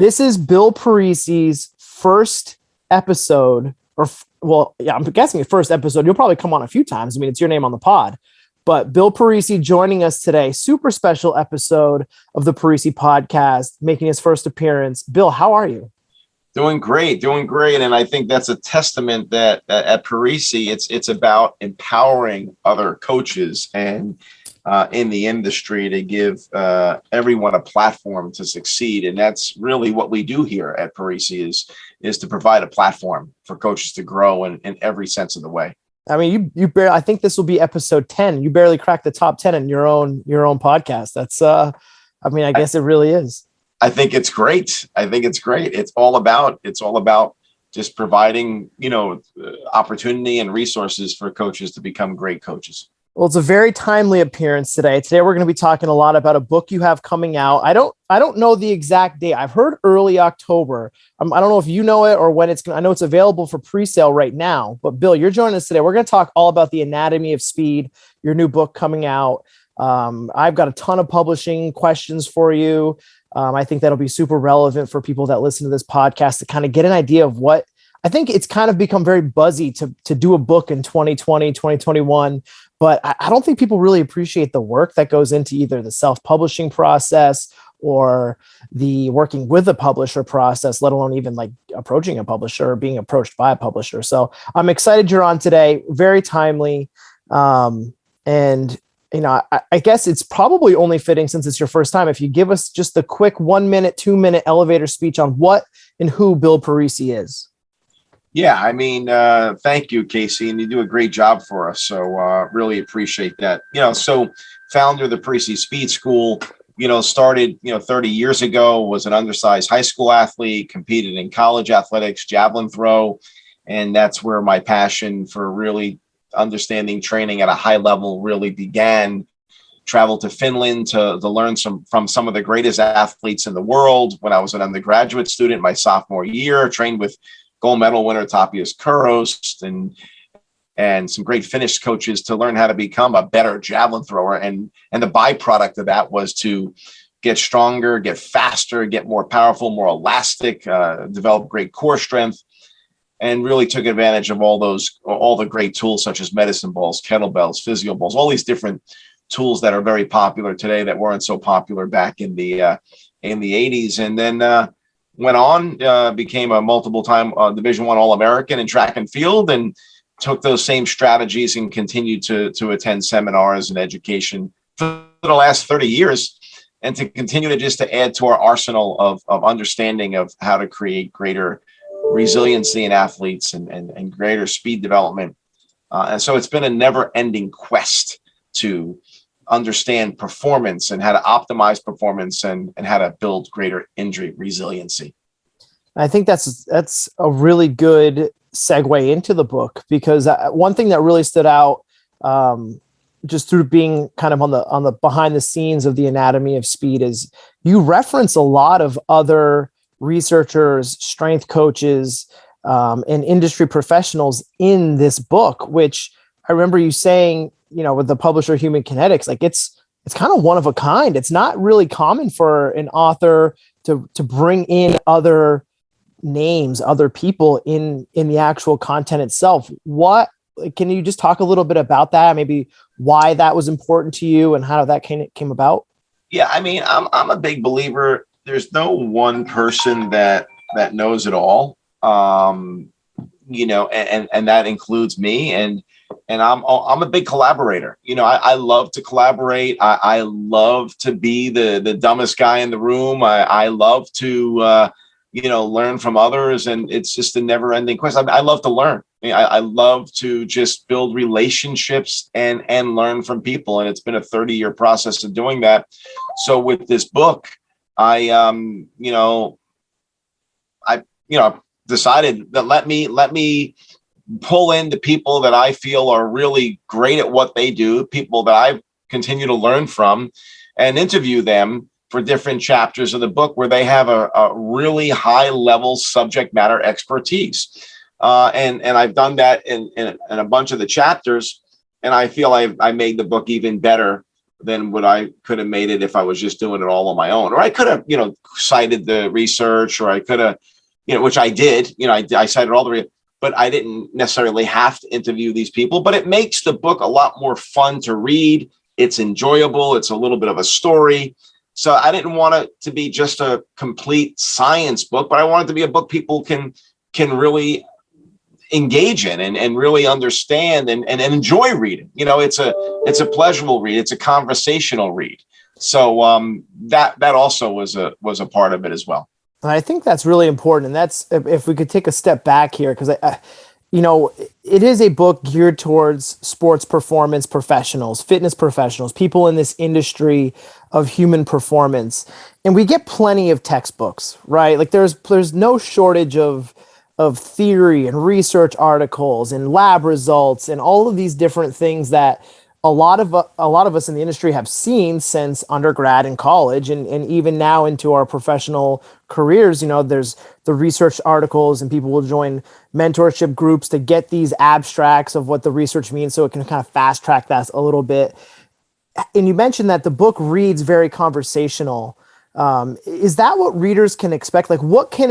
This is Bill Parisi's first episode, I'm guessing his first episode. You'll probably come on a few times. I mean, it's your name on the pod. But Bill Parisi joining us today, super special episode of the Parisi podcast, making his first appearance. Bill, how are you? Doing great. And I think that's a testament that at Parisi, it's about empowering other coaches and in the industry to give everyone a platform to succeed. And that's really what we do here at Parisi is to provide a platform for coaches to grow in every sense of the way. I mean, you barely, I think this will be episode 10. You barely cracked the top 10 in your own podcast. That's, I guess it really is. I think it's great. It's all about just providing, opportunity and resources for coaches to become great coaches. Well, it's a very timely appearance today. Today, we're going to be talking a lot about a book you have coming out. I don't know the exact date. I've heard early October. I don't know if you know it or when it's going to, I know it's available for pre-sale right now, but Bill, you're joining us today. We're going to talk all about the anatomy of speed, your new book coming out. I've got a ton of publishing questions for you. I think that'll be super relevant for people that listen to this podcast to kind of get an idea of what I think it's kind of become very buzzy to do a book in 2020, 2021. But I don't think people really appreciate the work that goes into either the self-publishing process or the working with a publisher process, let alone even like approaching a publisher or being approached by a publisher. So I'm excited you're on today. Very timely. I guess it's probably only fitting since it's your first time. If you give us just the quick 1 minute, 2 minute elevator speech on what and who Bill Parisi is. Yeah, thank you, Casey, and you do a great job for us. So really appreciate that. So founder of the Parisi Speed School, started, 30 years ago, was an undersized high school athlete, competed in college athletics, javelin throw. And that's where my passion for really understanding training at a high level really began. Traveled to Finland to learn from some of the greatest athletes in the world. When I was an undergraduate student, my sophomore year, trained with gold medal winner Tapias Kuros and some great Finnish coaches to learn how to become a better javelin thrower. And the byproduct of that was to get stronger, get faster, get more powerful, more elastic, develop great core strength, and really took advantage of all the great tools such as medicine balls, kettlebells, physio balls, all these different tools that are very popular today that weren't so popular back in the 80s. And then went on, became a multiple-time Division I All-American in track and field, and took those same strategies and continued to attend seminars and education for the last 30 years, and to continue to add to our arsenal of understanding of how to create greater resiliency in athletes and greater speed development. And so it's been a never-ending quest to understand performance and how to optimize performance and how to build greater injury resiliency. I think that's a really good segue into the book, because one thing that really stood out just through being kind of on the behind the scenes of the anatomy of speed is you reference a lot of other researchers, strength coaches, and industry professionals in this book, which I remember you saying, with the publisher Human Kinetics, like it's kind of one of a kind. It's not really common for an author to bring in other names, other people in the actual content itself. Can you just talk a little bit about that? Maybe why that was important to you and how that came about? Yeah, I'm a big believer. There's no one person that knows it all. And that includes me. And I'm a big collaborator. I love to collaborate. I love to be the dumbest guy in the room. I love to, learn from others. And it's just a never ending quest. I love to learn. I love to just build relationships and learn from people. And it's been a 30-year process of doing that. So with this book, I decided that let me pull in the people that I feel are really great at what they do, people that I continue to learn from, and interview them for different chapters of the book where they have a really high level subject matter expertise. And I've done that in a bunch of the chapters, and I feel I made the book even better than what I could have made it if I was just doing it all on my own. Or I could have, cited the research, or I could have, which I did, I cited all the, but I didn't necessarily have to interview these people. But it makes the book a lot more fun to read. It's enjoyable. It's a little bit of a story. So I didn't want it to be just a complete science book, but I want it to be a book people can really engage in and really understand and enjoy reading. It's a pleasurable read. It's a conversational read. So that also was a part of it as well. I think that's really important. And that's, if we could take a step back here, because it is a book geared towards sports performance professionals, fitness professionals, people in this industry of human performance. And we get plenty of textbooks, right? Like there's no shortage of theory and research articles and lab results and all of these different things that a lot of us in the industry have seen since undergrad and college, and even now into our professional careers. There's the research articles, and people will join mentorship groups to get these abstracts of what the research means, so it can kind of fast track that a little bit. And you mentioned that the book reads very conversational. Is that what readers can expect? Like, what can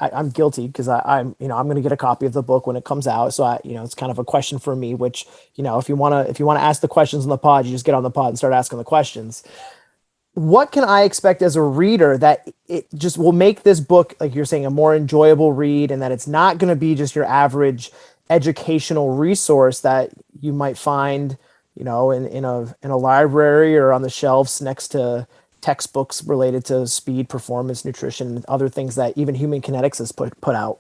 I'm guilty, because I'm going to get a copy of the book when it comes out. So it's kind of a question for me, which, if you want to ask the questions on the pod, you just get on the pod and start asking the questions. What can I expect as a reader that it just will make this book, like you're saying, a more enjoyable read, and that it's not going to be just your average educational resource that you might find, in a library or on the shelves next to textbooks related to speed, performance, nutrition, and other things that even Human Kinetics has put out?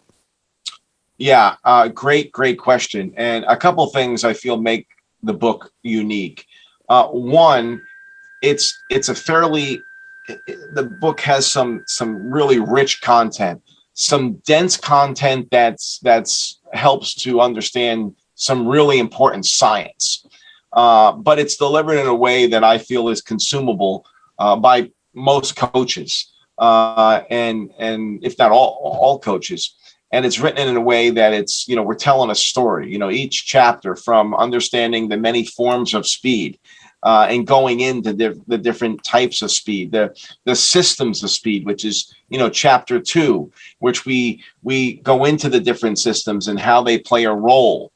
Yeah, great question. And a couple things I feel make the book unique. One, the book has some really rich content, some dense content that's helps to understand some really important science. But it's delivered in a way that I feel is consumable by most coaches, and if not all coaches. And it's written in a way that it's, we're telling a story, each chapter, from understanding the many forms of speed, and going into the different types of speed, the systems of speed, which is, chapter 2, which we go into the different systems and how they play a role.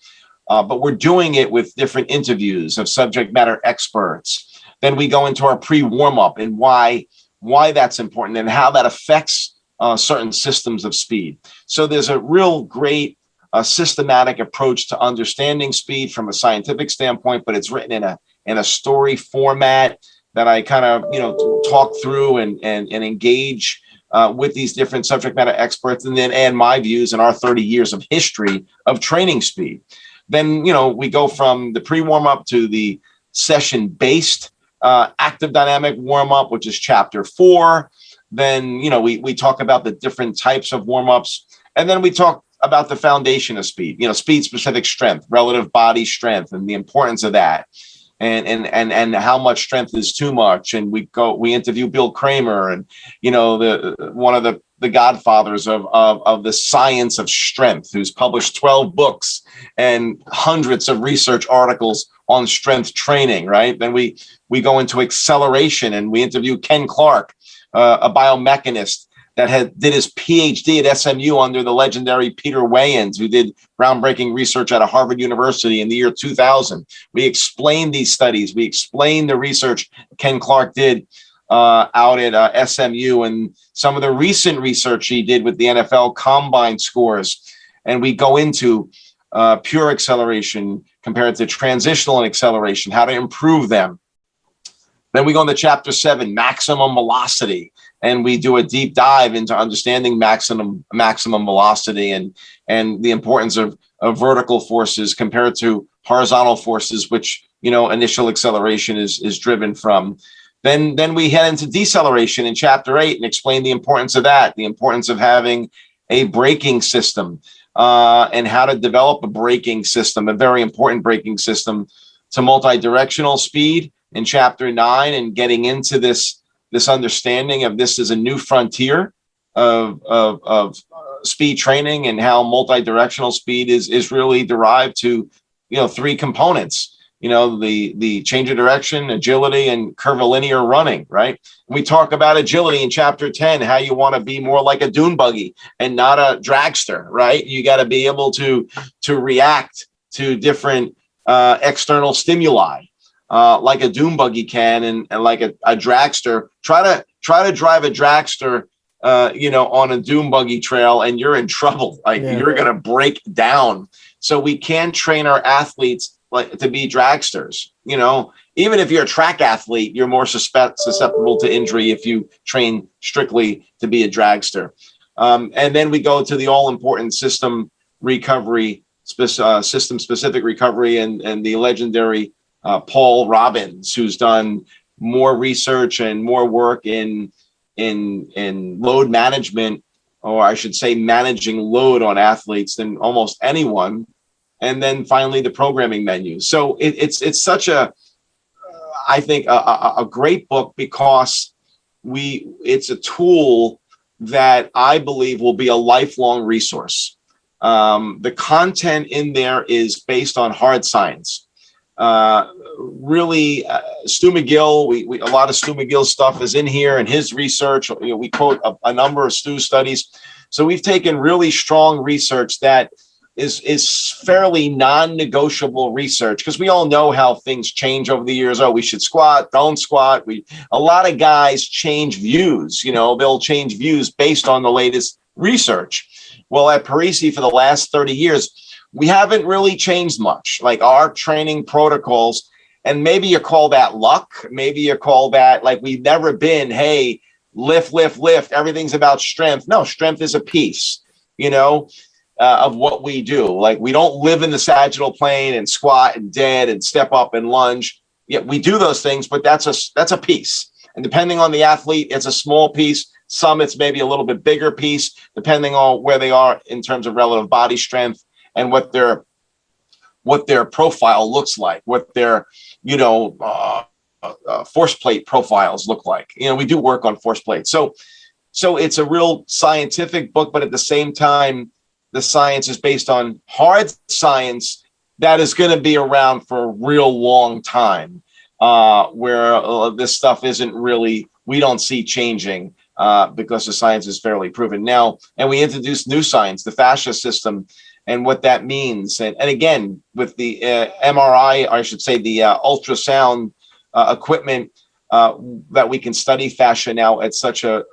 But we're doing it with different interviews of subject matter experts. Then we go into our pre-warm-up and why that's important and how that affects certain systems of speed. So there's a real great systematic approach to understanding speed from a scientific standpoint, but it's written in a story format that I kind of talk through and engage with these different subject matter experts, and then add my views and our 30 years of history of training speed. Then we go from the pre-warm-up to the session-based active dynamic warm-up, which is chapter 4. Then, we talk about the different types of warm-ups. And then we talk about the foundation of speed, speed-specific strength, relative body strength, and the importance of that. And how much strength is too much. And we interview Bill Kramer, and, one of the godfathers of the science of strength, who's published 12 books and hundreds of research articles on strength training, right? Then we go into acceleration, and we interview Ken Clark, a biomechanist that did his PhD at SMU under the legendary Peter Wayans, who did groundbreaking research out of Harvard University in the year 2000. We explain these studies. We explain the research Ken Clark did out at SMU, and some of the recent research he did with the NFL combine scores. And we go into pure acceleration compared to transitional and acceleration, how to improve them. Then we go into chapter 7, maximum velocity, and we do a deep dive into understanding maximum velocity and the importance of vertical forces compared to horizontal forces, which initial acceleration is driven from. Then we head into deceleration in chapter 8 and explain the importance of that, the importance of having a braking system, and how to develop a braking system, a very important braking system, to multi-directional speed in chapter 9, and getting into this understanding of this is a new frontier of speed training, and how multi-directional speed is really derived to 3 components. the change of direction, agility, and curvilinear running, right? We talk about agility in chapter 10, how you want to be more like a dune buggy and not a dragster, right? You got to be able to react to different external stimuli, like a dune buggy can, and like a dragster. Try to drive a dragster on a dune buggy trail, and you're in trouble. Like, you're going to break down. So we can train our athletes like to be dragsters. Even if you're a track athlete, you're more susceptible to injury if you train strictly to be a dragster. And then we go to the all important system recovery, system specific recovery, and the legendary Paul Robbins, who's done more research and more work in load management, or I should say managing load on athletes, than almost anyone. And then finally the programming menu. So it's such I think a great book, because it's a tool that I believe will be a lifelong resource. The content in there is based on hard science. Really, Stu McGill, a lot of Stu McGill's stuff is in here, and his research. We quote a number of Stu's studies. So we've taken really strong research that is fairly non-negotiable research, because we all know how things change over the years. Oh, we should squat, don't squat. A lot of guys change views. They'll change views based on the latest research. Well, at Parisi, for the last 30 years, we haven't really changed much. Like, our training protocols, and maybe you call that luck, maybe you call that like we've never been, hey, lift, everything's about strength. No, strength is a piece, of what we do. Like, we don't live in the sagittal plane and squat and dead and step up and lunge. Yeah, we do those things, but that's a piece. And depending on the athlete, it's a small piece. Some, it's maybe a little bit bigger piece, depending on where they are in terms of relative body strength and what their profile looks like, what their force plate profiles look like. We do work on force plates. So it's a real scientific book, but at the same time, the science is based on hard science that is going to be around for a real long time, where this stuff isn't really, we don't see changing, because the science is fairly proven now. And we introduced new science, the fascia system, and what that means. And again, with the MRI, I should say the ultrasound equipment, that we can study fascia now at such a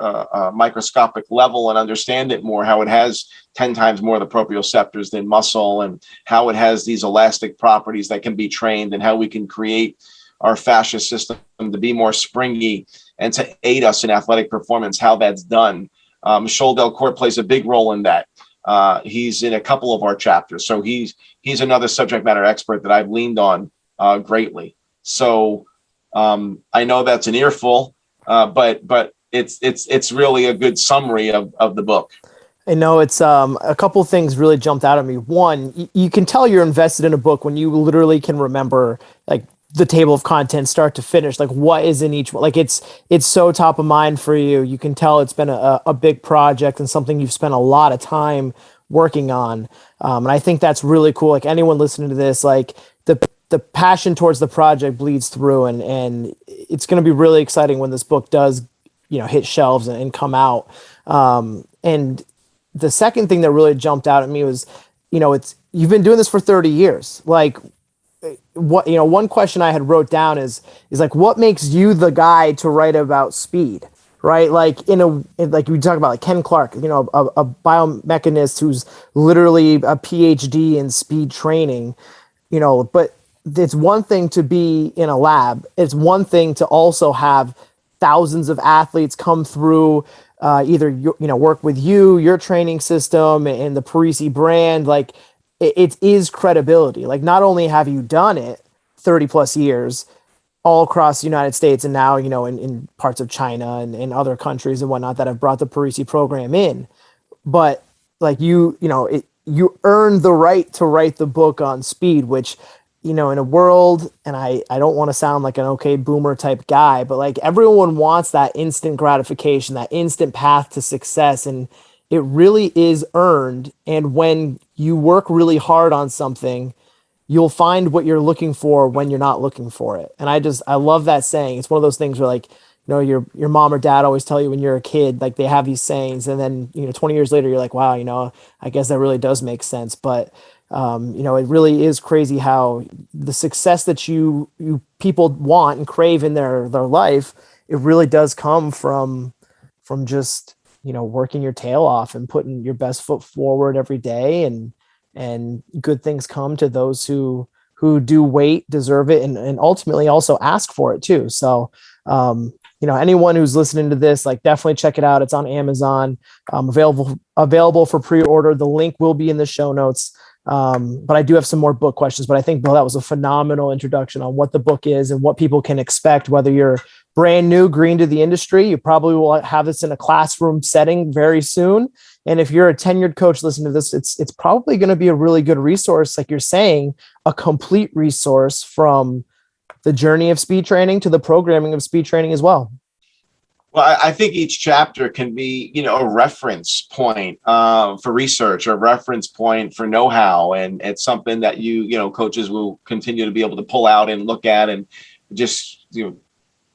microscopic level and understand it more, how it has 10 times more of the proprioceptors than muscle, and how it has these elastic properties that can be trained, and how we can create our fascia system to be more springy and to aid us in athletic performance, how that's done. Michel Delcourt plays a big role in that. He's in a couple of our chapters. So he's another subject matter expert that I've leaned on greatly. So I know that's an earful, but it's really a good summary of the book. I know it's a couple things really jumped out at me. One, you can tell you're invested in a book when you literally can remember like the table of contents start to finish, like what is in each one. Like it's so top of mind for you. You can tell it's been a big project and something you've spent a lot of time working on. And I think that's really cool. Like anyone listening to this, like the passion towards the project bleeds through, and it's going to be really exciting when this book does, hit shelves and come out. And the second thing that really jumped out at me was, you've been doing this for 30 years. Like one question I had wrote down is like, what makes you the guy to write about speed? Right. Like like we talk about like Ken Clark, a biomechanist who's literally a PhD in speed training, but it's one thing to be in a lab. It's one thing to also have thousands of athletes come through, either, work with your training system and the Parisi brand. Like it is credibility. Like not only have you done it 30 plus years all across the United States and now, in parts of China and in other countries and whatnot that have brought the Parisi program in, but like you earned the right to write the book on speed, which, in a world, and I don't want to sound like an okay boomer type guy, but like everyone wants that instant gratification, that instant path to success. And it really is earned. And when you work really hard on something, you'll find what you're looking for when you're not looking for it. And I love that saying. It's one of those things where, like, your mom or dad always tell you when you're a kid, like they have these sayings, and then, 20 years later, you're like, wow, I guess that really does make sense. But, it really is crazy how the success that you people want and crave in their life, it really does come from just, working your tail off and putting your best foot forward every day, and good things come to those who do wait, deserve it, and ultimately also ask for it too. So, anyone who's listening to this, like, definitely check it out. It's on Amazon, available for pre-order. The link will be in the show notes. But I do have some more book questions, but I think, Bill, that was a phenomenal introduction on what the book is and what people can expect, whether you're brand new, green to the industry. You probably will have this in a classroom setting very soon. And if you're a tenured coach listening to this, it's probably going to be a really good resource. Like you're saying, a complete resource from the journey of speed training to the programming of speed training as well. Well, I think each chapter can be, a reference point for research, a reference point for know-how. And it's something that coaches will continue to be able to pull out and look at and just,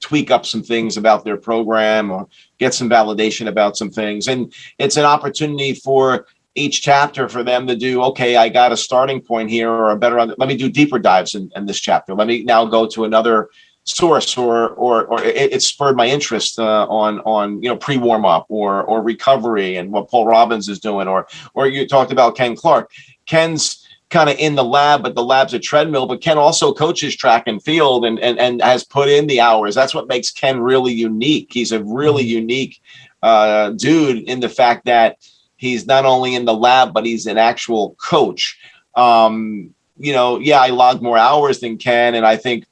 tweak up some things about their program or get some validation about some things. And it's an opportunity for each chapter for them to do, okay, I got a starting point here, or let me do deeper dives in this chapter. Let me now go to another source, or it spurred my interest on pre-warm up or recovery and what Paul Robbins is doing, or you talked about Ken Clark. Ken's kind of in the lab, but the lab's a treadmill, but Ken also coaches track and field and has put in the hours. That's what makes Ken really unique. He's a really unique dude in the fact that he's not only in the lab, but he's an actual coach. I logged more hours than Ken, and I think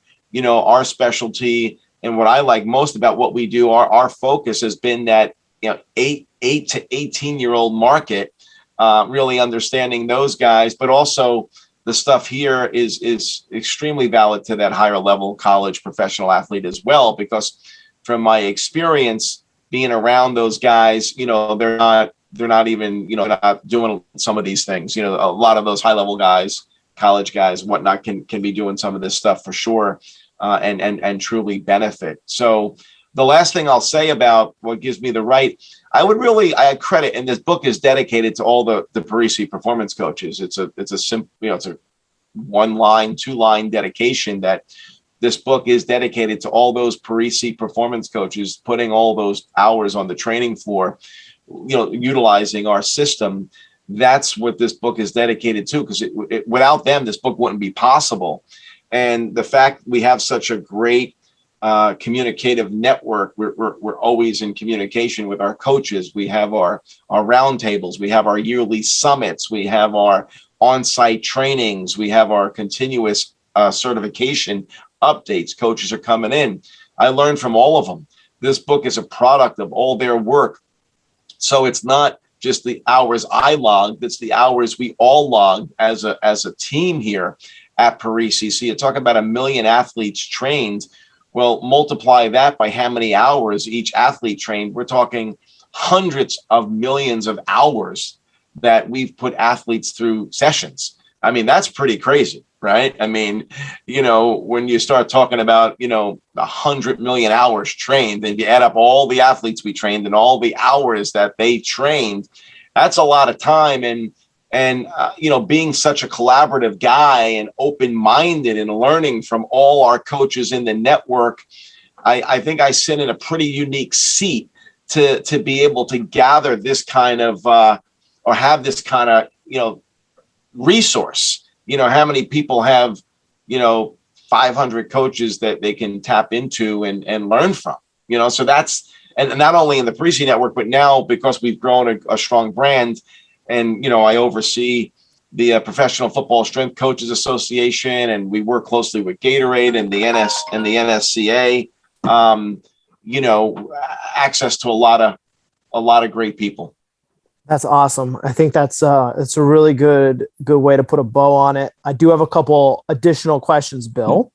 our specialty and what I like most about what we do, our focus has been that 8 to 18-year-old market, really understanding those guys, but also the stuff here is extremely valid to that higher level college professional athlete as well, because from my experience being around those guys, they're not even not doing some of these things. A lot of those high level guys, college guys, whatnot, can be doing some of this stuff for sure, and truly benefit. So the last thing I'll say about what gives me the right, I credit, and this book is dedicated to all the Parisi performance coaches. It's a simple, it's a 1-line, 2-line dedication that this book is dedicated to all those Parisi performance coaches putting all those hours on the training floor, utilizing our system. That's what this book is dedicated to, because without them, this book wouldn't be possible. And the fact we have such a great communicative network, we're always in communication with our coaches. We have our roundtables, we have our yearly summits, we have our on-site trainings, we have our continuous certification updates. Coaches are coming in. I learned from all of them. This book is a product of all their work. So it's not just the hours I logged, it's the hours we all logged as a team here at Parisi. So you talk about 1 million athletes trained. Well, multiply that by how many hours each athlete trained. We're talking hundreds of millions of hours that we've put athletes through sessions. I mean, that's pretty crazy, right? I mean, when you start talking about, 100 million hours trained, and you add up all the athletes we trained and all the hours that they trained, that's a lot of time. And being such a collaborative guy and open-minded and learning from all our coaches in the network, I think I sit in a pretty unique seat to be able to gather this kind of or have this kind of resource. How many people have 500 coaches that they can tap into and learn from? So that's, and not only in the Parisi network, but now because we've grown a strong brand. And, I oversee the Professional Football Strength Coaches Association, and we work closely with Gatorade and the NSCA, access to a lot of great people. That's awesome. I think it's a really good way to put a bow on it. I do have a couple additional questions, Bill.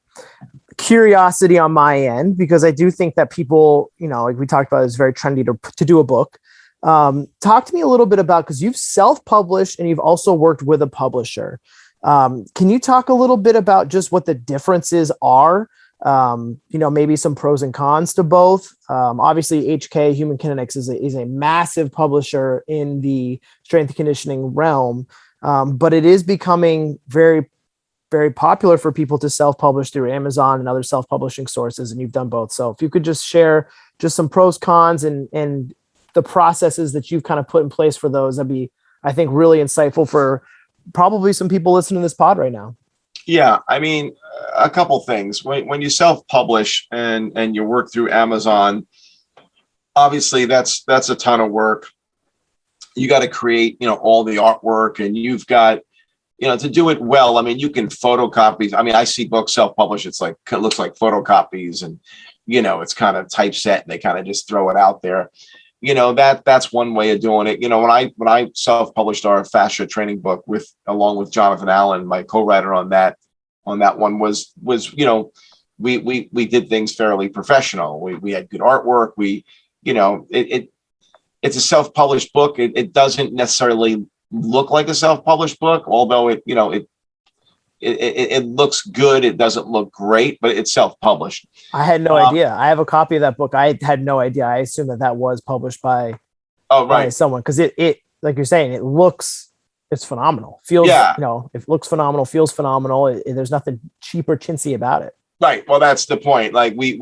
Curiosity on my end, because I do think that people, like we talked about, it's very trendy to do a book. Talk to me a little bit about, because you've self-published and you've also worked with a publisher. Can you talk a little bit about just what the differences are? Maybe some pros and cons to both. Obviously, HK Human Kinetics is a massive publisher in the strength and conditioning realm, but it is becoming very, very popular for people to self-publish through Amazon and other self-publishing sources, and you've done both. So if you could just share just some pros, cons, and the processes that you've kind of put in place for those, that'd be, I think, really insightful for probably some people listening to this pod right now. Yeah, I mean, a couple things. When you self-publish and you work through Amazon, obviously that's a ton of work. You got to create, all the artwork, and you've got, to do it well. I mean, you can photocopy. I mean, I see books self-published. It looks like photocopies, and it's kind of typeset, and they kind of just throw it out there. That's one way of doing it. When I self-published our fascia training book along with Jonathan Allen, my co-writer on that one was we did things fairly professional. We had good artwork. It's a self-published book. It doesn't necessarily look like a self-published book, although it looks good. It doesn't look great, but it's self-published. I had no idea. I have a copy of that book. I had no idea. I assumed that was published by someone, because it like you're saying, it's phenomenal. Feels, it looks phenomenal, feels phenomenal. There's nothing cheap or chintzy about it. Right. Well, that's the point. Like we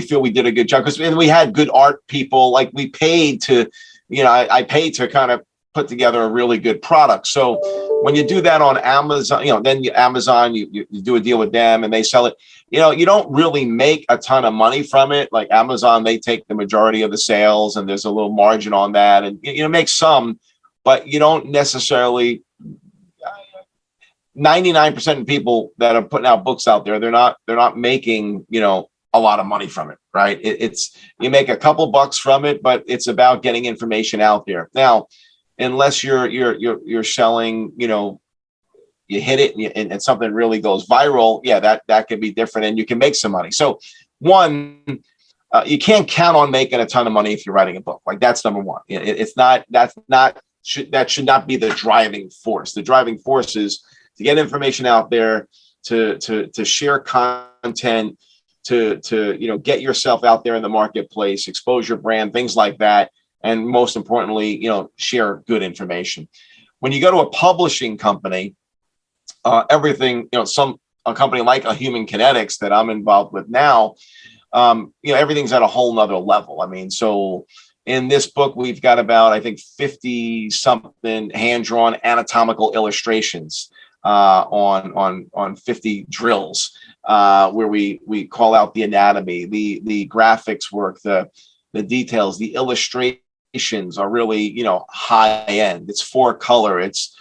feel we did a good job because we had good art people. Like we paid to, I paid to kind of put together a really good product. So when you do that on Amazon, then Amazon, you do a deal with them and they sell it. You don't really make a ton of money from it. Like Amazon, they take the majority of the sales, and there's a little margin on that, and make some, but you don't necessarily. 99% of people that are putting out books out there, they're not making a lot of money from it, right? It's you make a couple bucks from it, but it's about getting information out there. Now, unless you're selling, you hit it and something really goes viral, that could be different, and you can make some money. So one, you can't count on making a ton of money if you're writing a book. Like that's number one. That should not be the driving force. The driving force is to get information out there, to share content, to get yourself out there in the marketplace, expose your brand, things like that. And most importantly, share good information. When you go to a publishing company, everything, a company like a Human Kinetics that I'm involved with now, everything's at a whole nother level. I mean, so in this book, we've got about, I think, 50 something hand-drawn anatomical illustrations on 50 drills, where we call out the anatomy, the graphics work, the details, the illustrations are really, high end. It's 4-color. It's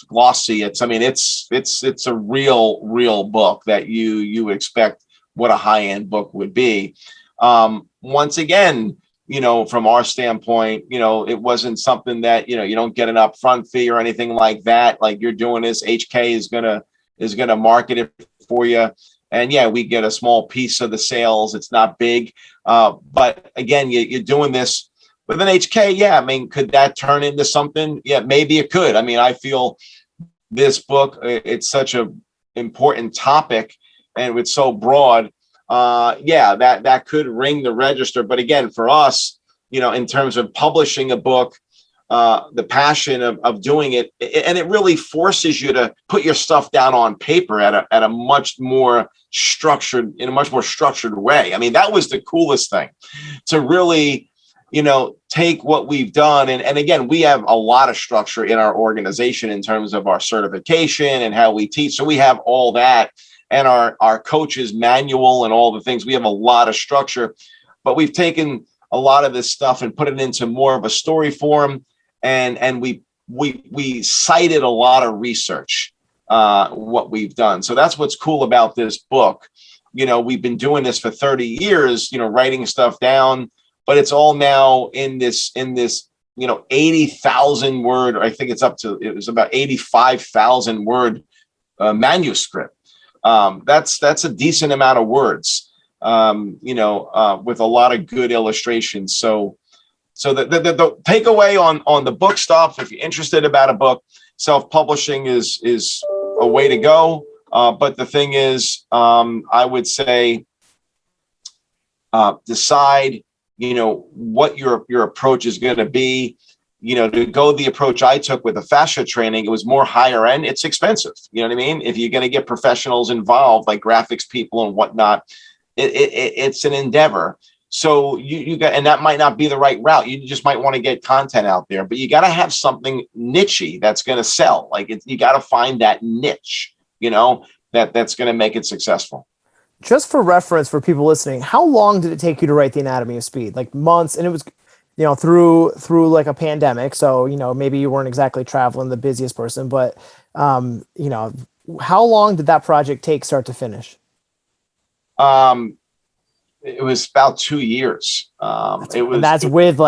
glossy. It's a real book that you expect what a high end book would be. Once again, from our standpoint, it wasn't something that, you don't get an upfront fee or anything like that. Like you're doing this, HK is gonna market it for you. And we get a small piece of the sales. It's not big. But again, you're doing this with an HK. I mean, could that turn into something? Yeah, maybe it could. I mean, I feel this book, it's such a important topic and it's so broad. That could ring the register. But again, for us, in terms of publishing a book, the passion of doing it, and it really forces you to put your stuff down on paper at a much more structured way. I mean, that was the coolest thing, to really, take what we've done. And again, we have a lot of structure in our organization in terms of our certification and how we teach. So we have all that. And our coach's manual and all the things. We have a lot of structure, but we've taken a lot of this stuff and put it into more of a story form. And we cited a lot of research, what we've done. So that's what's cool about this book. We've been doing this for 30 years, writing stuff down, but it's all now in this 80,000 word, I think it was about 85,000 word manuscript. That's a decent amount of words, with a lot of good illustrations. So the takeaway on the book stuff, if you're interested about a book, self-publishing is a way to go. But the thing is, I would say, decide, what your approach is going to be. To go the approach I took with the fascia training, it was more higher end. It's expensive. You know what I mean? If you're going to get professionals involved, like graphics people and whatnot, it's an endeavor. So you got, and that might not be the right route. You just might want to get content out there, but you got to have something nichey that's going to sell. Like you got to find that niche, that's going to make it successful. Just for reference for people listening, how long did it take you to write The Anatomy of Speed? Like months, and it was, through like a pandemic. So, maybe you weren't exactly traveling the busiest person, but, how long did that project take start to finish? It was about 2 years. That's with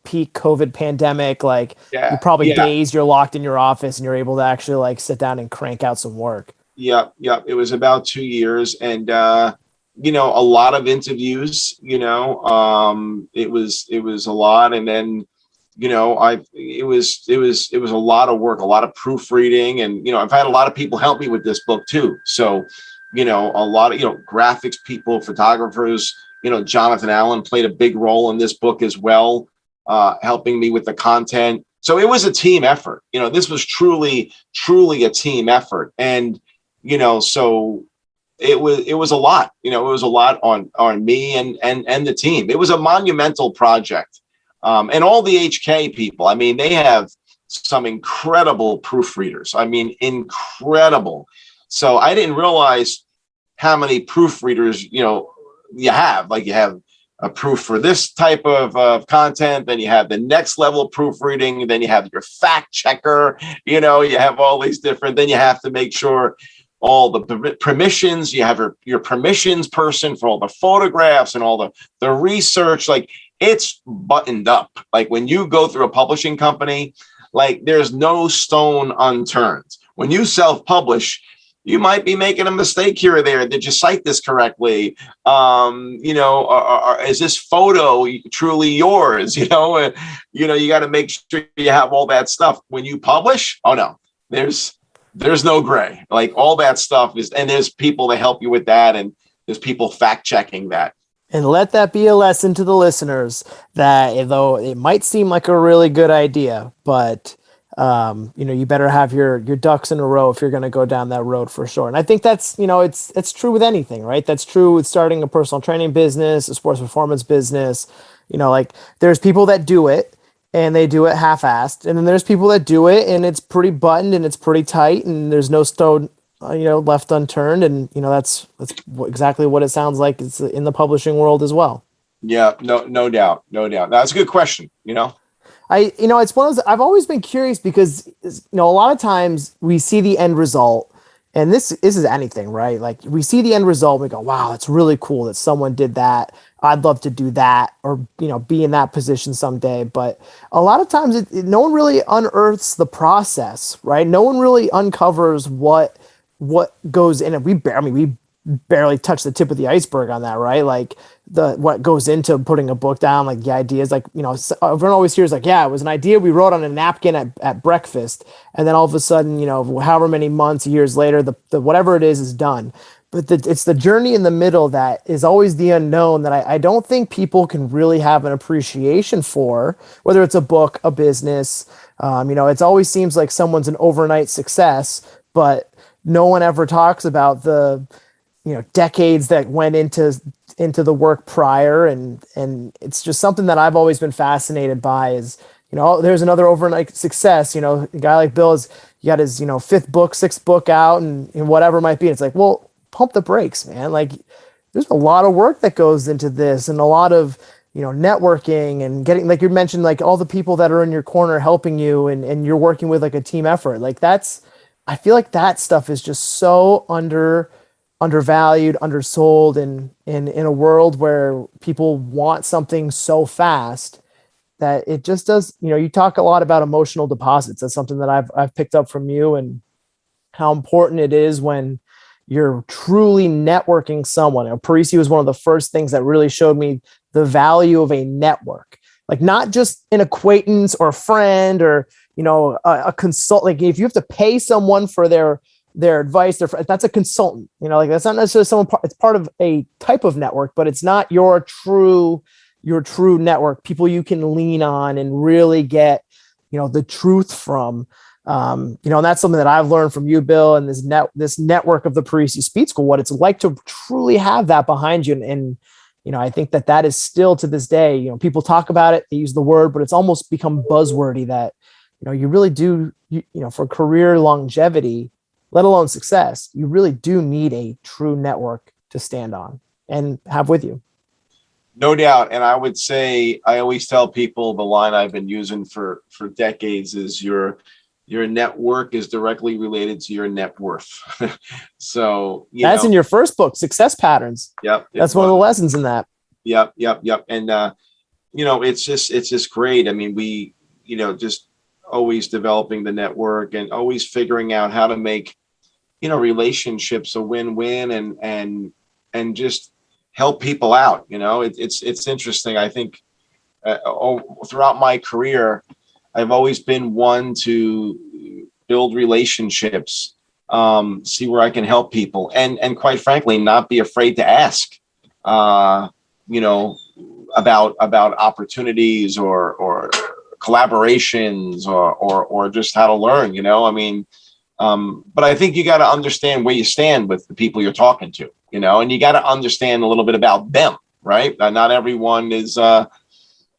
peak COVID pandemic. Like you probably days you're locked in your office and you're able to actually like sit down and crank out some work. Yeah. It was about 2 years, and a lot of interviews. It was a lot, and then it was a lot of work, a lot of proofreading, and I've had a lot of people help me with this book too. So a lot of graphics people, photographers. Jonathan Allen played a big role in this book as well, helping me with the content. So it was a team effort. This was truly a team effort, and so it was a lot. It was a lot on me and the team. It was a monumental project, and all the HK people. I mean, they have some incredible proofreaders. I mean, incredible. So I didn't realize how many proofreaders you have. Like you have a proof for this type of content, then you have the next level of proofreading, then you have your fact checker. You have all these different. Then you have to make sure all the permissions. You have your permissions person for all the photographs and all the research. Like it's buttoned up. Like when you go through a publishing company, like there's no stone unturned. When you self-publish, you might be making a mistake here or there. Did you cite this correctly? Is this photo truly yours? You got to make sure you have all that stuff. When you publish, oh no, there's no gray. Like all that stuff is, and there's people that help you with that, and there's people fact checking that. And let that be a lesson to the listeners that though it might seem like a really good idea, but you better have your ducks in a row if you're going to go down that road for sure. And I think that's, it's true with anything, right? That's true with starting a personal training business, a sports performance business. Like there's people that do it and they do it half-assed. And then there's people that do it and it's pretty buttoned and it's pretty tight and there's no stone, left unturned. And, that's exactly what it sounds like it's in the publishing world as well. Yeah, no doubt. That's a good question, it's one of those, I've always been curious because, a lot of times we see the end result, and this is anything, right? Like we see the end result, and we go, wow, it's really cool that someone did that. I'd love to do that or, be in that position someday. But a lot of times no one really unearths the process, right? No one really uncovers what goes in it. We barely touch the tip of the iceberg on that, right? Like what goes into putting a book down, like the ideas, like, everyone always hears like, yeah, it was an idea we wrote on a napkin at breakfast. And then all of a sudden, however many months, years later, the whatever it is done. But it's the journey in the middle that is always the unknown that I don't think people can really have an appreciation for, whether it's a book, a business. It always seems like someone's an overnight success, but no one ever talks about the decades that went into the work prior. And it's just something that I've always been fascinated by is, there's another overnight success, a guy like Bill he got his, fifth book, sixth book out and whatever it might be. It's like, well, pump the brakes, man. Like there's a lot of work that goes into this and a lot of, networking and getting, like you mentioned, like all the people that are in your corner helping you and you're working with like a team effort. Like I feel like that stuff is just so undervalued, undersold, and in a world where people want something so fast that it just does. You talk a lot about emotional deposits. That's something that I've picked up from you and how important it is when you're truly networking someone. Parisi was one of the first things that really showed me the value of a network, like not just an acquaintance or a friend or a consult, like if you have to pay someone for their advice, that's a consultant, like that's not necessarily someone, it's part of a type of network, but it's not your true network, people you can lean on and really get, the truth from. And that's something that I've learned from you, Bill, and this network of the Parisi Speed School, what it's like to truly have that behind you. And I think that is still to this day, people talk about it, they use the word, but it's almost become buzzwordy that, you really do, for career longevity, let alone success, you really do need a true network to stand on and have with you. No doubt. And I would say, I always tell people the line I've been using for decades is your network is directly related to your net worth. So that's in your first book, Success Patterns. Yep. That's one of the lessons in that. Yep. And, it's just great. I mean, we, just always developing the network and always figuring out how to make, relationships a win-win and just help people out. It's interesting. I think throughout my career, I've always been one to build relationships, see where I can help people, and quite frankly, not be afraid to ask, about opportunities or collaborations or just how to learn. But I think you got to understand where you stand with the people you're talking to, and you got to understand a little bit about them, right? Not everyone is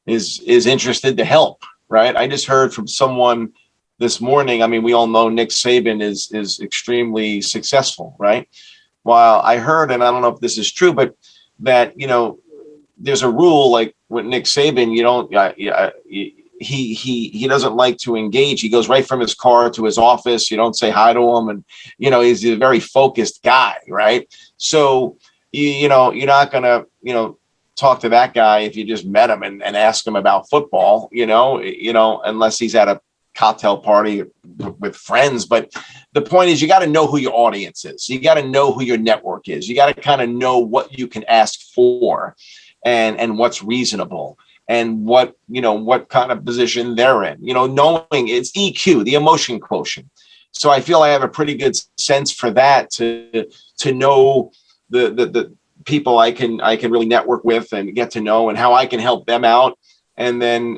interested to help. Right. I just heard from someone this morning. I mean, we all know Nick Saban is extremely successful. Right. While I heard, and I don't know if this is true, but that, there's a rule like with Nick Saban, he doesn't like to engage. He goes right from his car to his office. You don't say hi to him. And, he's a very focused guy. Right. So, you're not going to, talk to that guy if you just met him and ask him about football, unless he's at a cocktail party with friends. But the point is, you got to know who your audience is. You got to know who your network is. You got to kind of know what you can ask for and what's reasonable and what kind of position they're in, knowing it's EQ, the emotion quotient. So I feel I have a pretty good sense for that to know the people I can really network with and get to know and how I can help them out. And then,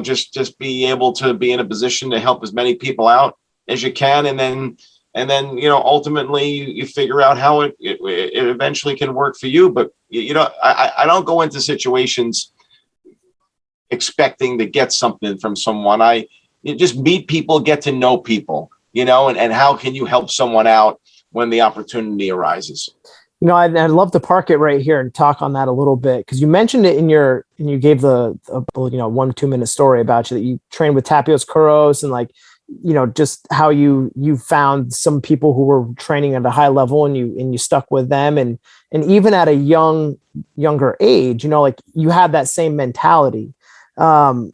just be able to be in a position to help as many people out as you can. And then, ultimately you figure out how it eventually can work for you. But, I don't go into situations expecting to get something from someone. You just meet people, get to know people, and how can you help someone out when the opportunity arises? I'd love to park it right here and talk on that a little bit, because you mentioned it and you gave the 1 to 2 minute story about you that you trained with Tapios Kuros and just how you found some people who were training at a high level and you stuck with them and even at a younger age, you had that same mentality. I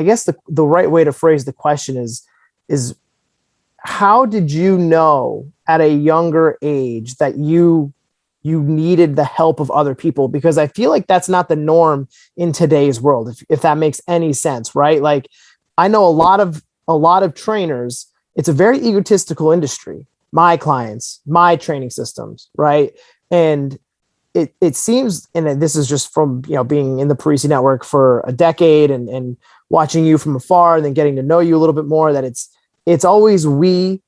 guess the right way to phrase the question is how did you know at a younger age that you needed the help of other people? Because I feel like that's not the norm in today's world, if that makes any sense, right? Like I know a lot of trainers, it's a very egotistical industry. My clients, my training systems, right? And it seems, and this is just from being in the Parisi network for a decade and watching you from afar and then getting to know you a little bit more, that it's always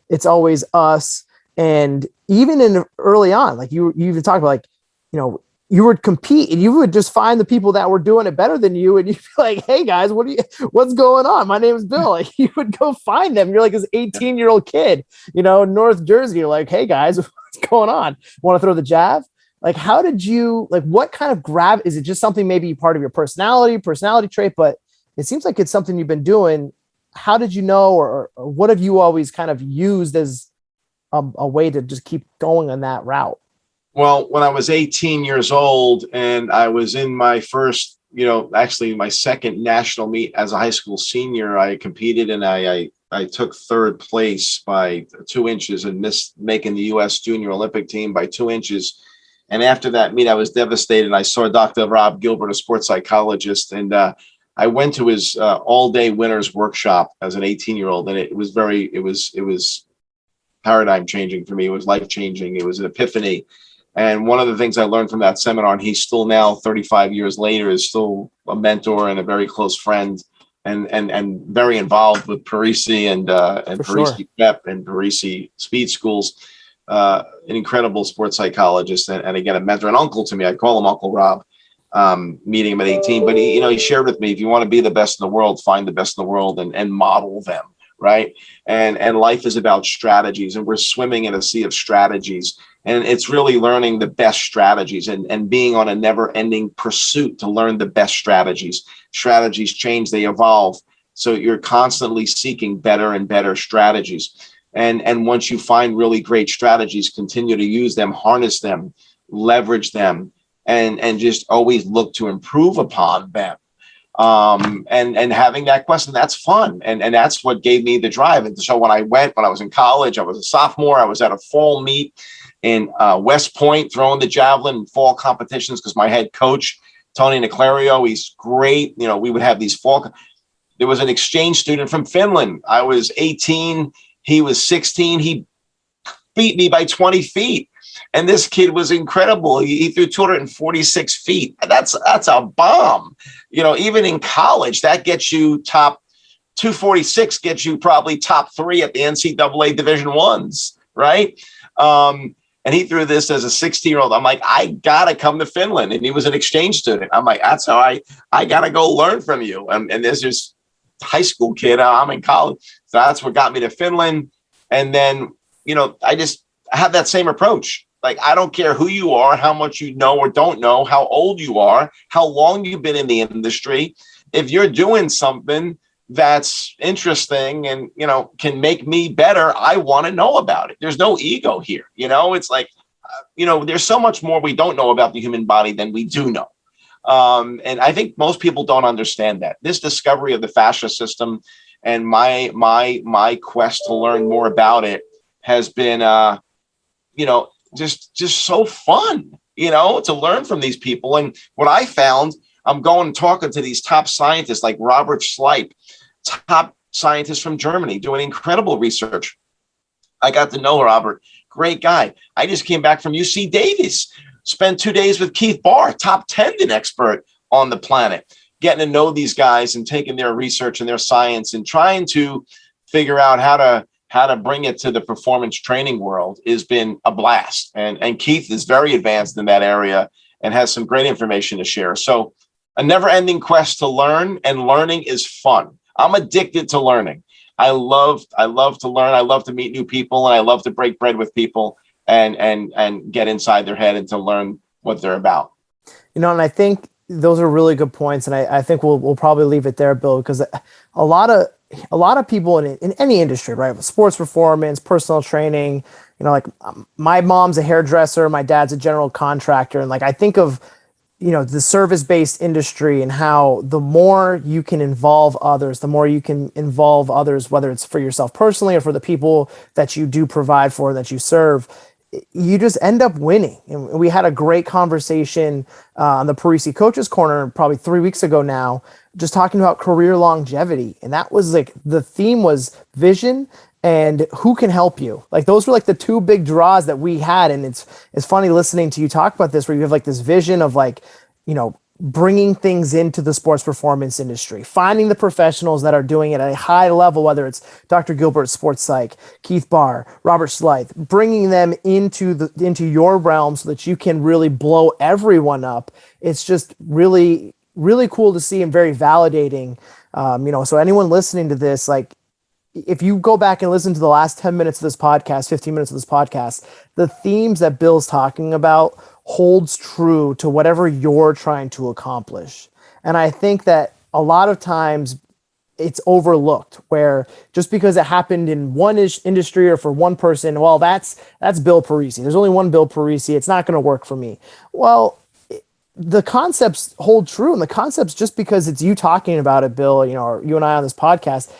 it's always us. And even in early on, like you even talked about, you would compete and you would just find the people that were doing it better than you. And you'd be like, hey guys, what's going on? My name is Bill. Like you would go find them. You're like this 18-year-old kid, North Jersey. You're like, hey guys, what's going on? Want to throw the jab? Like, how did you, what kind of is it just something maybe part of your personality trait, but it seems like it's something you've been doing. How did you know, or what have you always kind of used as a way to just keep going on that route? Well, when I was 18 years old and I was in my first, actually my second national meet as a high school senior, I competed and I took third place by 2 inches and missed making the U.S. Junior Olympic team by 2 inches. And after that meet, I was devastated. I saw Dr. Rob Gilbert, a sports psychologist, and I went to his all-day winners workshop as an 18-year-old, and it was paradigm changing for me. It was life changing. It was an epiphany. And one of the things I learned from that seminar, and he's still now 35 years later, is still a mentor and a very close friend, and very involved with Parisi and Parisi Prep and Parisi Speed Schools. An incredible sports psychologist, and again, a mentor, an uncle to me. I call him Uncle Rob. Meeting him at 18, but he shared with me, if you want to be the best in the world, find the best in the world and model them. Right. And life is about strategies, and we're swimming in a sea of strategies, and it's really learning the best strategies and being on a never ending pursuit to learn the best strategies. Strategies change, they evolve. So you're constantly seeking better and better strategies. And once you find really great strategies, continue to use them, harness them, leverage them, and just always look to improve upon them. And having that question, that's fun. And that's what gave me the drive. And so when I was in college, I was a sophomore, I was at a fall meet in West Point, throwing the javelin in fall competitions, because my head coach, Tony Niclario, he's great. We would have these there was an exchange student from Finland. I was 18, he was 16. He beat me by 20 feet. And this kid was incredible. He threw 246 feet. That's a bomb. Even in college, that gets you top 246, gets you probably top 3 at the NCAA Division I's, right? And he threw this as a 16-year-old. I'm like, I gotta come to Finland. And he was an exchange student. I'm like, that's how I gotta go learn from you. And there's this high school kid. I'm in college. So that's what got me to Finland. And then, I have that same approach. Like, I don't care who you are, how much you know or don't know, how old you are, how long you've been in the industry. If you're doing something that's interesting and, can make me better, I want to know about it. There's no ego here. It's like, there's so much more we don't know about the human body than we do know. And I think most people don't understand that. This discovery of the fascia system and my quest to learn more about it has been, just so fun, to learn from these people. And what I found, I'm going and talking to these top scientists like Robert Schleip, top scientist from Germany, doing incredible research. I got to know Robert, great guy. I just came back from UC Davis, spent 2 days with Keith Barr, top 10 expert on the planet, getting to know these guys and taking their research and their science and trying to figure out how to bring it to the performance training world has been a blast. And Keith is very advanced in that area and has some great information to share. So a never ending quest to learn, and learning is fun. I'm addicted to learning. I love to learn. I love to meet new people, and I love to break bread with people and get inside their head and to learn what they're about. And I think those are really good points. And I think we'll probably leave it there, Bill, because a lot of people in any industry, right? Sports performance, personal training, like my mom's a hairdresser, my dad's a general contractor. And like, I think of, the service-based industry and how the more you can involve others, whether it's for yourself personally or for the people that you do provide for, that you serve, you just end up winning. And we had a great conversation on the Parisi Coaches Corner probably 3 weeks ago now, just talking about career longevity. And that was like, the theme was vision and who can help you. Like, those were like the two big draws that we had. And it's funny listening to you talk about this, where you have like this vision of like, bringing things into the sports performance industry, finding the professionals that are doing it at a high level, whether it's Dr. Gilbert, sports psych, Keith Barr, Robert Schleip, bringing them into your realm so that you can really blow everyone up. It's just really, really cool to see and very validating. So anyone listening to this, like, if you go back and listen to the last 10 minutes of this podcast, 15 minutes of this podcast, the themes that Bill's talking about holds true to whatever you're trying to accomplish. And I think that a lot of times it's overlooked, where just because it happened in one industry or for one person, well, that's Bill Parisi. There's only one Bill Parisi. It's not going to work for me. Well, the concepts hold true. And the concepts, just because it's you talking about it, Bill, or you and I on this podcast,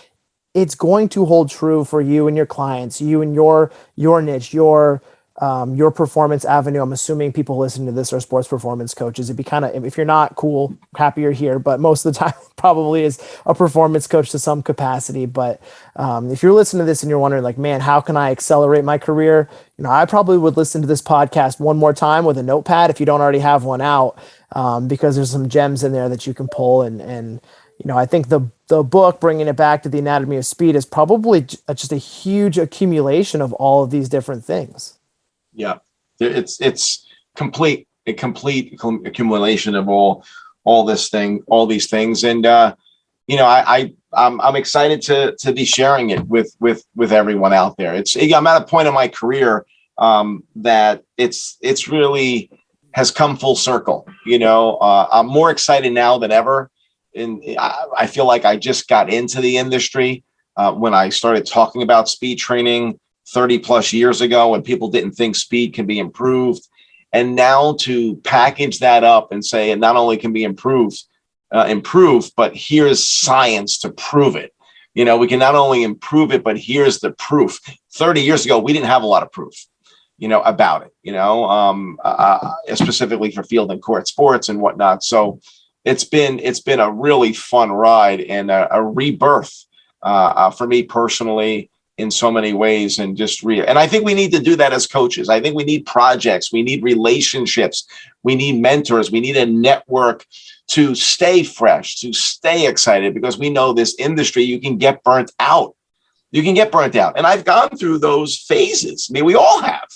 it's going to hold true for you and your clients, you and your niche, your your performance avenue. I'm assuming people listening to this are sports performance coaches. It'd be kind of, if you're not, cool, happy you're here, but most of the time probably is a performance coach to some capacity. But if you're listening to this and you're wondering like, man, how can I accelerate my career? I probably would listen to this podcast one more time with a notepad if you don't already have one out, because there's some gems in there that you can pull. And I think the book, Bringing It Back to the Anatomy of Speed, is probably just a huge accumulation of all of these different things. Yeah, it's a complete accumulation of all these things, and I'm excited to be sharing it with everyone out there. I'm at a point in my career that it's really has come full circle. I'm more excited now than ever, and I feel like I just got into the industry when I started talking about speed training 30 plus years ago, when people didn't think speed can be improved. And now to package that up and say it not only can be improved, but here's science to prove it. We can not only improve it, but here's the proof. 30 years ago, we didn't have a lot of proof, about it, specifically for field and court sports and whatnot. So it's been a really fun ride and a rebirth for me personally, in so many ways, and and I think we need to do that as coaches. I think we need projects, we need relationships, we need mentors, we need a network to stay fresh, to stay excited, because we know this industry, you can get burnt out. And I've gone through those phases. I mean, we all have,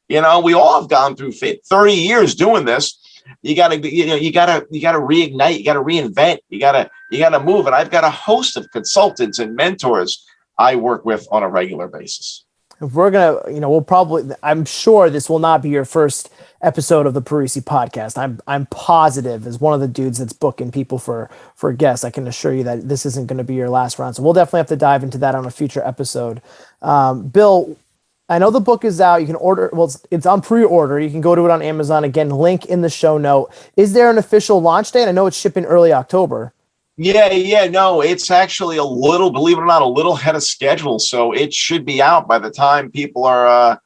we all have gone through 30 years doing this. You gotta reignite, you gotta reinvent, you gotta move. And I've got a host of consultants and mentors I work with on a regular basis. If we're going to, I'm sure this will not be your first episode of the Parisi podcast. I'm positive, as one of the dudes that's booking people for guests, I can assure you that this isn't going to be your last round. So we'll definitely have to dive into that on a future episode. Bill, I know the book is out. You can order, it's on pre-order. You can go to it on Amazon. Again, link in the show note. Is there an official launch date? I know it's shipping early October. Yeah, no, it's actually believe it or not, a little ahead of schedule. So it should be out by the time people are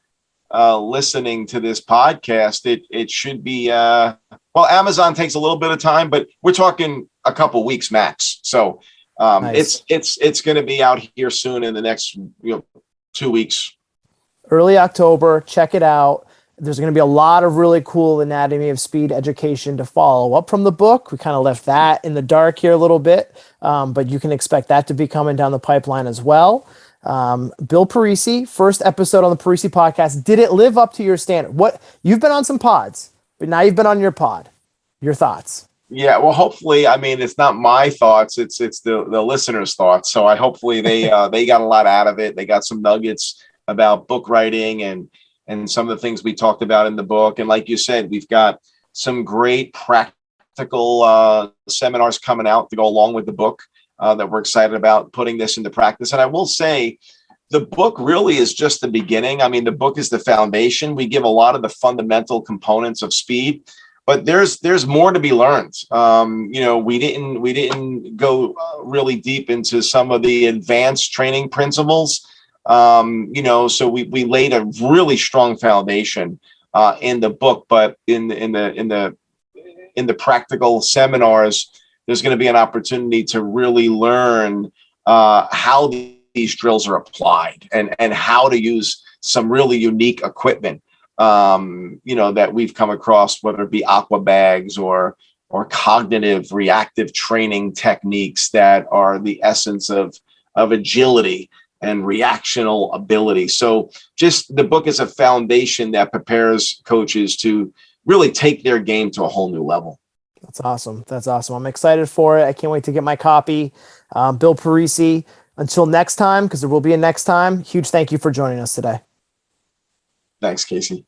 listening to this podcast. It should be, Amazon takes a little bit of time, but we're talking a couple weeks max. So nice. It's going to be out here soon in the next 2 weeks. Early October, check it out. There's going to be a lot of really cool anatomy of speed education to follow up from the book. We kind of left that in the dark here a little bit, but you can expect that to be coming down the pipeline as well. Bill Parisi, first episode on the Parisi podcast. Did it live up to your standard? You've been on some pods, but now you've been on your pod. Your thoughts? Yeah, well, hopefully, I mean, it's not my thoughts; it's the listeners' thoughts. So hopefully they got a lot out of it. They got some nuggets about book writing and some of the things we talked about in the book. And like you said, we've got some great practical seminars coming out to go along with the book that we're excited about putting this into practice. And I will say, the book really is just the beginning. I mean, the book is the foundation. We give a lot of the fundamental components of speed, but there's more to be learned. We didn't go really deep into some of the advanced training principles. So we laid a really strong foundation in the book, but in the practical seminars, there's going to be an opportunity to really learn how these drills are applied and how to use some really unique equipment, that we've come across, whether it be aqua bags or cognitive reactive training techniques that are the essence of agility and reactional ability. So just the book is a foundation that prepares coaches to really take their game to a whole new level. That's awesome. I'm excited for it. I can't wait to get my copy. Bill Parisi, until next time, because there will be a next time, huge thank you for joining us today. Thanks, Casey.